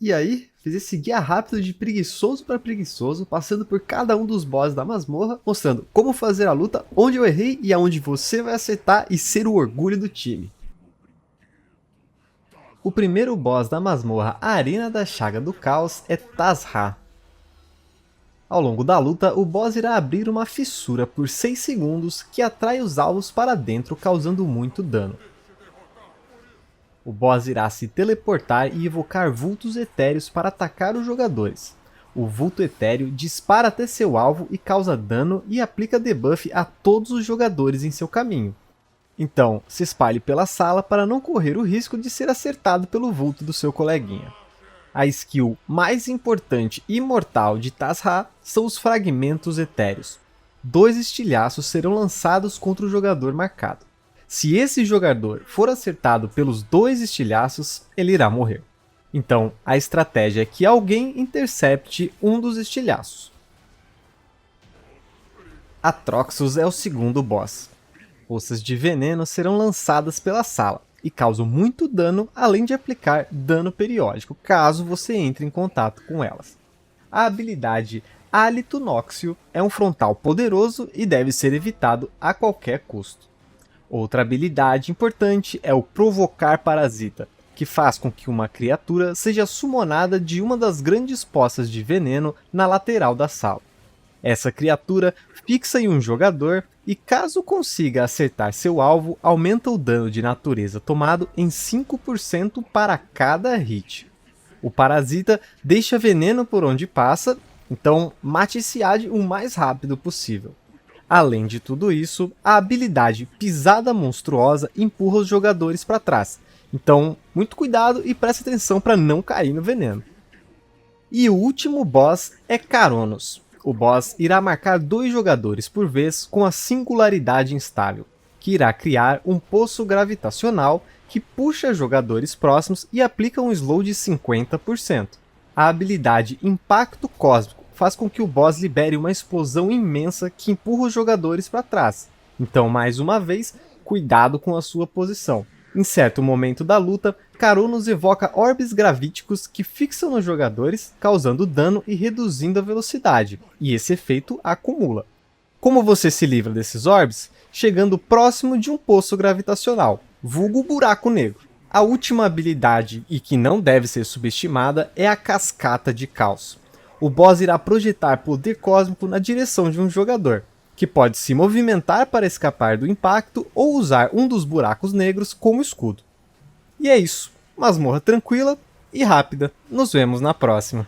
E aí, fiz esse guia rápido de preguiçoso para preguiçoso, passando por cada um dos bosses da masmorra, mostrando como fazer a luta, onde eu errei e aonde você vai acertar e ser o orgulho do time. O primeiro boss da masmorra Arena da Chaga do Caos é Tazra. Ao longo da luta, o boss irá abrir uma fissura por 6 segundos que atrai os alvos para dentro, causando muito dano. O boss irá se teleportar e evocar vultos etéreos para atacar os jogadores. O vulto etéreo dispara até seu alvo e causa dano e aplica debuff a todos os jogadores em seu caminho. Então, se espalhe pela sala para não correr o risco de ser acertado pelo vulto do seu coleguinha. A skill mais importante e mortal de Tazra são os fragmentos etéreos. 2 estilhaços serão lançados contra o jogador marcado. Se esse jogador for acertado pelos 2 estilhaços, ele irá morrer. Então, a estratégia é que alguém intercepte um dos estilhaços. Atroxos é o segundo boss. Poças de veneno serão lançadas pela sala e causam muito dano, além de aplicar dano periódico, caso você entre em contato com elas. A habilidade Hálito Nóxio é um frontal poderoso e deve ser evitado a qualquer custo. Outra habilidade importante é o Provocar Parasita, que faz com que uma criatura seja summonada de uma das grandes poças de veneno na lateral da sala. Essa criatura fixa em um jogador e, caso consiga acertar seu alvo, aumenta o dano de natureza tomado em 5% para cada hit. O parasita deixa veneno por onde passa, então mate esse AD o mais rápido possível. Além de tudo isso, a habilidade Pisada Monstruosa empurra os jogadores para trás, então muito cuidado e preste atenção para não cair no veneno. E o último boss é Caronos. O boss irá marcar 2 jogadores por vez com a singularidade instável, que irá criar um poço gravitacional que puxa jogadores próximos e aplica um slow de 50%. A habilidade Impacto Cósmico faz com que o boss libere uma explosão imensa que empurra os jogadores para trás. Então, mais uma vez, cuidado com a sua posição. Em certo momento da luta, Caronos evoca orbes gravíticos que fixam nos jogadores, causando dano e reduzindo a velocidade, e esse efeito acumula. Como você se livra desses orbes? Chegando próximo de um poço gravitacional, vulgo buraco negro. A última habilidade, e que não deve ser subestimada, é a Cascata de Caos. O boss irá projetar poder cósmico na direção de um jogador, que pode se movimentar para escapar do impacto ou usar um dos buracos negros como escudo. E é isso, masmorra tranquila e rápida. Nos vemos na próxima.